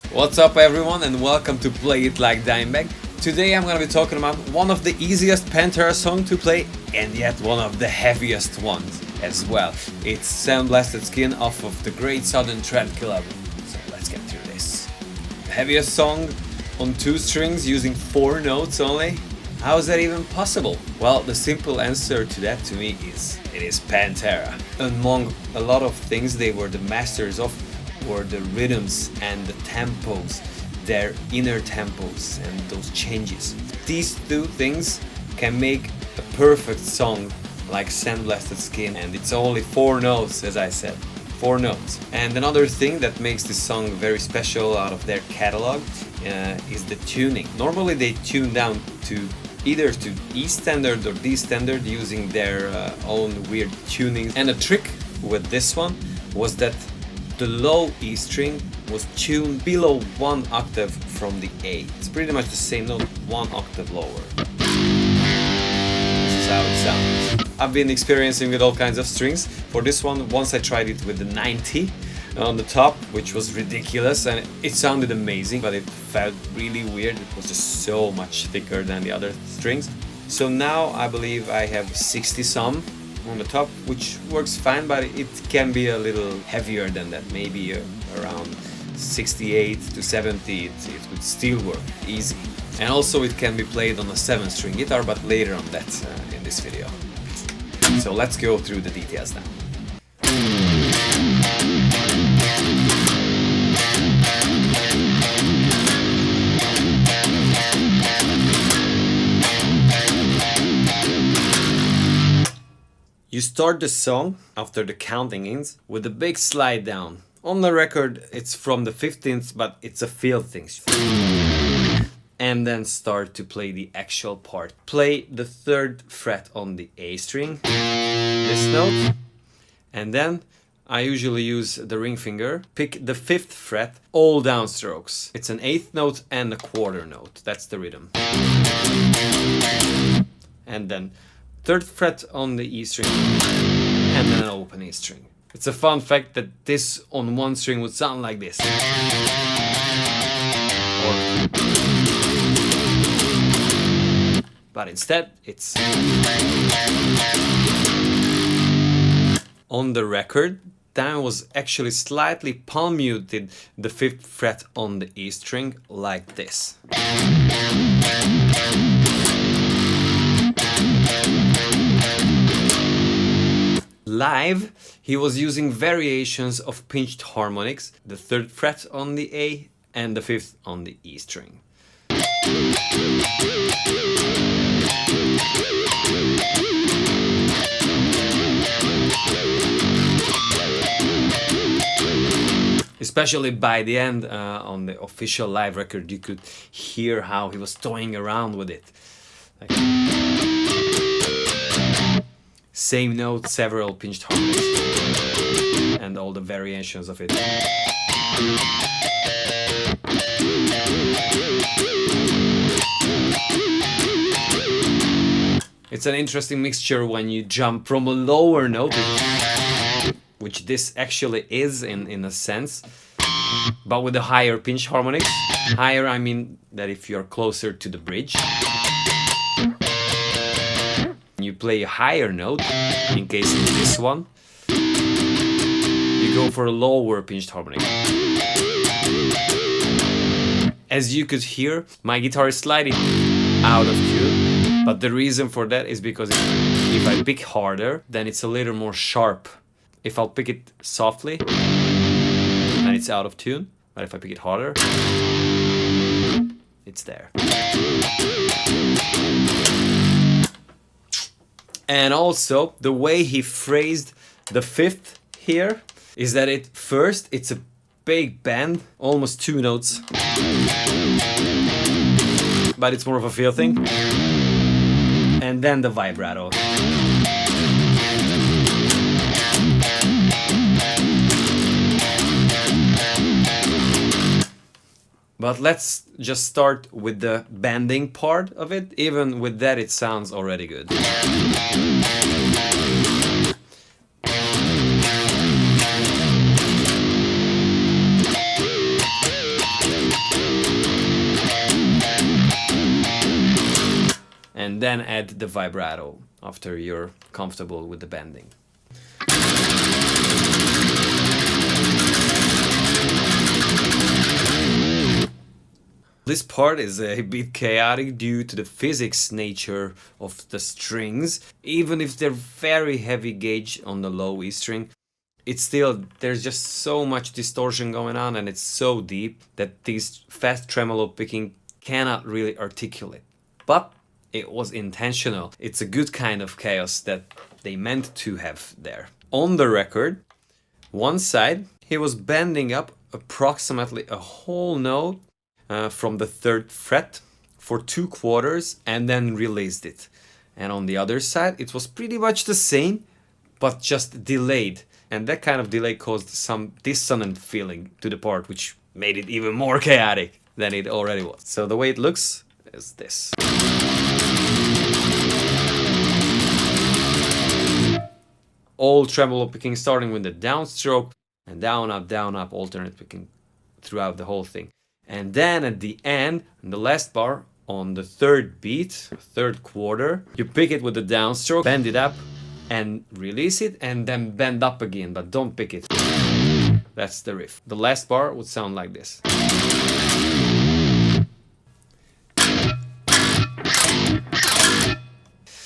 What's up everyone and welcome to Play It Like Dimebag. Today I'm gonna be talking about one of the easiest Pantera songs to play and yet one of the heaviest ones as well. It's SANDBLASTED SKIN off of the Great Southern Treadkill album. So let's get through this. The heaviest song on 2 strings using 4 notes only? How is that even possible? Well, the simple answer to that to me is it is Pantera. Among a lot of things they were the masters of were the rhythms and the tempos, their inner tempos and those changes. These 2 things can make a perfect song like SANDBLASTED SKIN, and it's only 4 notes, as I said. 4 notes. And another thing that makes this song very special out of their catalog is the tuning. Normally they tune down to either to E standard or D standard using their own weird tuning. And the trick with this one was that the low E string was tuned below 1 octave from the A. It's pretty much the same note, 1 octave lower. This is how it sounds. I've been experiencing with all kinds of strings. For this one, once I tried it with the 90 on the top, which was ridiculous, and it sounded amazing, but it felt really weird. It was just so much thicker than the other strings. So now I believe I have 60 some on the top, which works fine, but it can be a little heavier than that, maybe around 68 to 70. It would still work easy. And also it can be played on a 7-string guitar, but later on that in this video. So let's go through the details now. You start the song after the counting ins with a big slide down. On the record it's from the 15th, but it's a feel thing. And then start to play the actual part. Play the 3rd fret on the A string, this note, and then I usually use the ring finger. Pick the 5th fret, all downstrokes. It's an 8th note and a 1/4 note. That's the rhythm. And then 3rd fret on the E string, and then an open E string. It's a fun fact that this on 1 string would sound like this. But instead, it's... On the record, Dan was actually slightly palm muted the 5th fret on the E string like this. Live, he was using variations of pinched harmonics, the 3rd fret on the A and the 5th on the E string. Especially by the end on the official live record, you could hear how he was toying around with it. Like, same note, several pinched harmonics, and all the variations of it. It's an interesting mixture when you jump from a lower note, which this actually is in a sense, but with a higher pinch harmonics. Higher, I mean that if you're closer to the bridge, you play a higher note, in case of this one, you go for a lower pinched harmonic. As you could hear, my guitar is sliding out of tune, but the reason for that is because if I pick harder, then it's a little more sharp. If I'll pick it softly, then it's out of tune, but if I pick it harder, it's there. And also, the way he phrased the 5th here is that it's a big bend, almost 2 notes, but it's more of a feel thing, and then the vibrato. But let's just start with the bending part of it. Even with that, it sounds already good. then add the vibrato after you're comfortable with the bending. This part is a bit chaotic due to the physics nature of the strings. Even if they're very heavy gauge on the low E string, it's still, there's just so much distortion going on, and it's so deep that these fast tremolo picking cannot really articulate. But it was intentional. It's a good kind of chaos that they meant to have there. On the record, one side, he was bending up approximately a whole note from the 3rd fret for 2 quarters and then released it. And on the other side, it was pretty much the same, but just delayed. And that kind of delay caused some dissonant feeling to the part, which made it even more chaotic than it already was. So the way it looks is this. All tremolo picking starting with the downstroke and down, up, alternate picking throughout the whole thing. And then at the end, in the last bar, on the 3rd beat, 3rd quarter, you pick it with the downstroke, bend it up, and release it, and then bend up again, but don't pick it. That's the riff. The last bar would sound like this.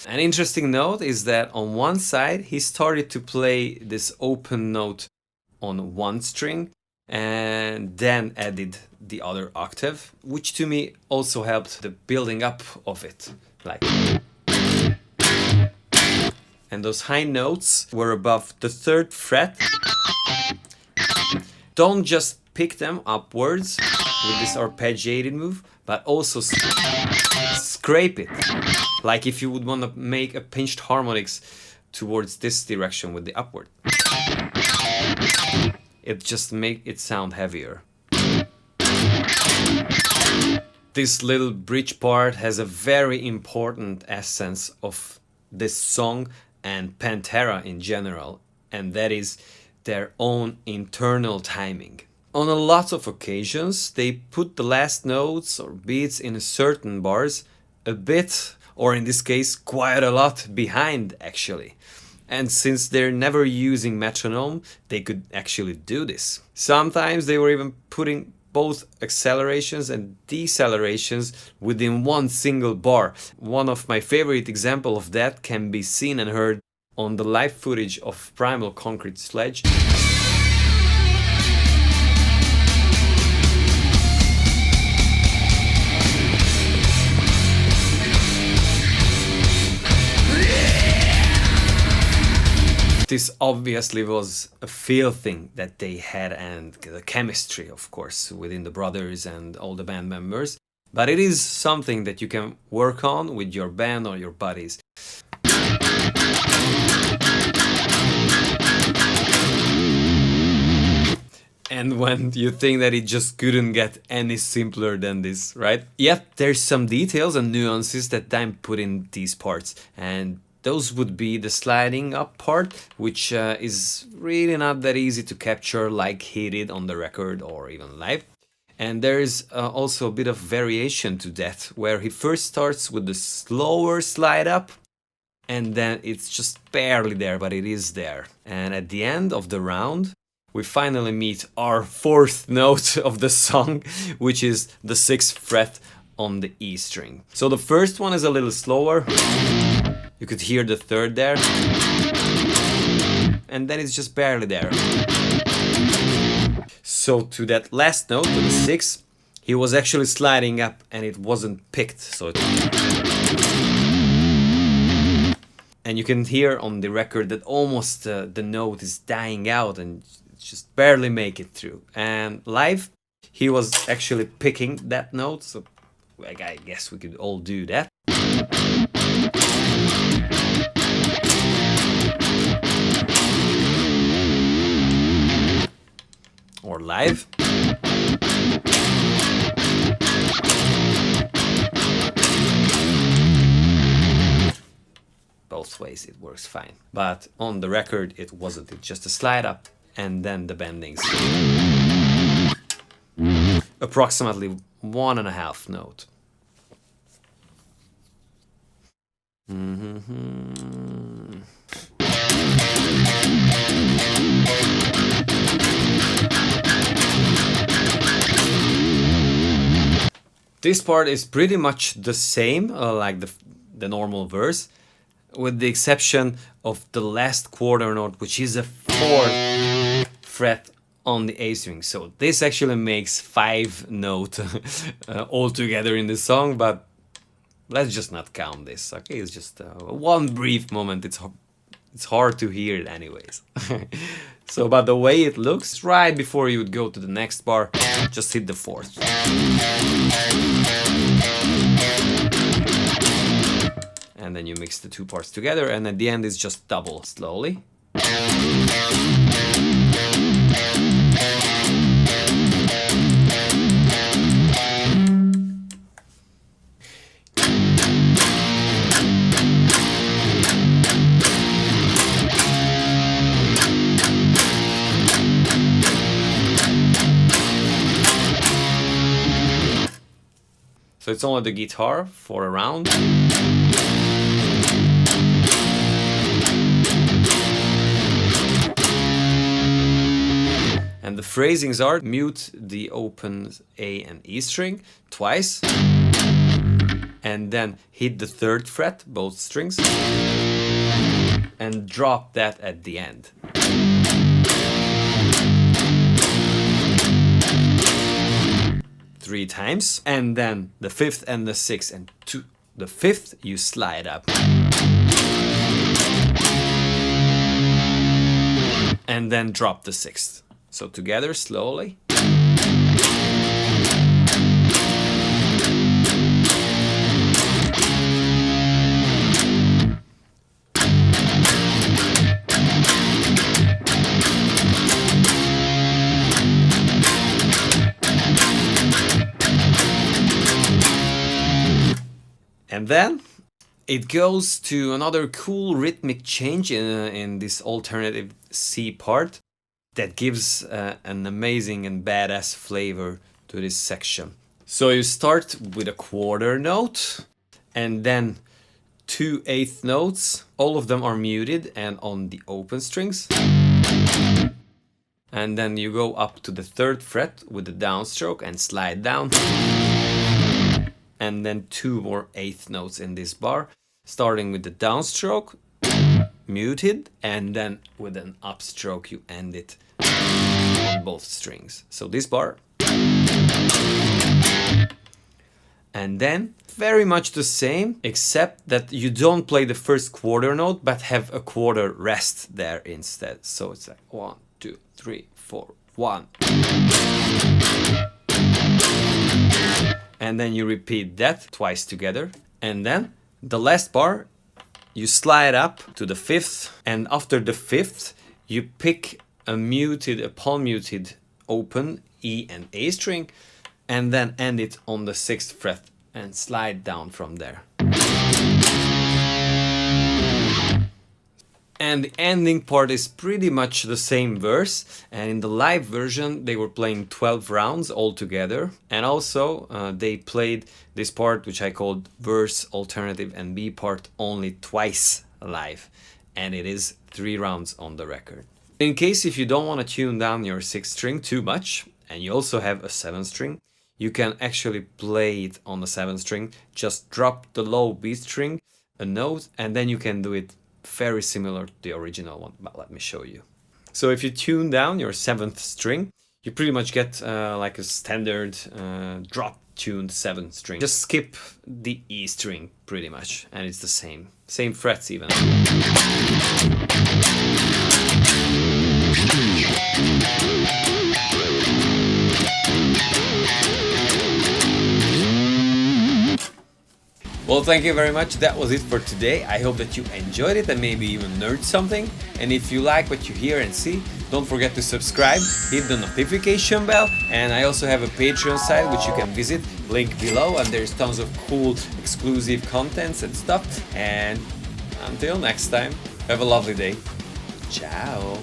An interesting note is that on one side, he started to play this open note on one string, and then added the other octave, which to me also helped the building up of it. Like, and those high notes were above the 3rd fret. Don't just pick them upwards with this arpeggiated move, but also scrape it. Like if you would want to make a pinched harmonics towards this direction with the upward. It just makes it sound heavier. This little bridge part has a very important essence of this song and Pantera in general, and that is their own internal timing. On a lot of occasions, they put the last notes or beats in certain bars a bit, or in this case, quite a lot behind actually. And since they're never using metronome, they could actually do this. Sometimes they were even putting both accelerations and decelerations within one single bar. One of my favorite examples of that can be seen and heard on the live footage of Primal Concrete Sledge. This obviously was a feel thing that they had, and the chemistry, of course, within the brothers and all the band members. But it is something that you can work on with your band or your buddies. And when you think that it just couldn't get any simpler than this, right? Yet there's some details and nuances that Dime put in these parts, and those would be the sliding up part, which is really not that easy to capture like he did on the record or even live. And there is also a bit of variation to that, where he first starts with the slower slide up, and then it's just barely there, but it is there. And at the end of the round, we finally meet our 4th note of the song, which is the 6th fret on the E string. So the first one is a little slower. You could hear the 3rd there. And then it's just barely there. So to that last note, to the 6th, he was actually sliding up and it wasn't picked. And you can hear on the record that almost the note is dying out and just barely make it through. And live, he was actually picking that note. So I guess we could all do that. Or live. Both ways it works fine. But on the record it wasn't. It's just a slide up and then the bendings. Approximately 1.5 note. Mm-hmm. This part is pretty much the same, like the normal verse, with the exception of the last quarter note, which is a 4th fret on the A string. So this actually makes 5 notes altogether in the song, but let's just not count this, okay? It's just one brief moment. It's hard to hear it anyways. So, but the way it looks, right before you would go to the next bar, just hit the 4th. And then you mix the two parts together, and at the end it's just double slowly. So it's only the guitar for a round. And the phrasings are: mute the open A and E string twice, and then hit the 3rd fret, both strings, and drop that at the end. Three times, and then the 5th and the 6th, and to the 5th you slide up, and then drop the 6th. So together slowly. And then it goes to another cool rhythmic change in this alternative C part that gives an amazing and badass flavor to this section. So you start with a quarter note, and then 2 8th notes. All of them are muted and on the open strings. And then you go up to the 3rd fret with the downstroke and slide down. And then 2 more 8th notes in this bar, starting with the downstroke, muted, and then with an upstroke you end it on both strings. So this bar. And then very much the same, except that you don't play the first quarter note, but have a quarter rest there instead. So it's like 1, 2, 3, 4, 1. And then you repeat that twice together. And then the last bar, you slide up to the 5th. And after the 5th, you pick a palm muted open E and A string, and then end it on the 6th fret and slide down from there. And the ending part is pretty much the same verse, and in the live version they were playing 12 rounds all together, and also they played this part, which I called verse, alternative and B part, only twice live, and it is 3 rounds on the record. In case if you don't want to tune down your 6th string too much, and you also have a 7th string, you can actually play it on the 7th string, just drop the low B string a note, and then you can do it very similar to the original one, but let me show you. So if you tune down your 7th string, you pretty much get like a standard drop tuned 7th string. Just skip the E string pretty much, and it's the same frets even. Well, thank you very much. That was it for today. I hope that you enjoyed it and maybe even learned something. And if you like what you hear and see, don't forget to subscribe, hit the notification bell, and I also have a Patreon site which you can visit, link below, and there's tons of cool exclusive contents and stuff. And until next time, have a lovely day. Ciao.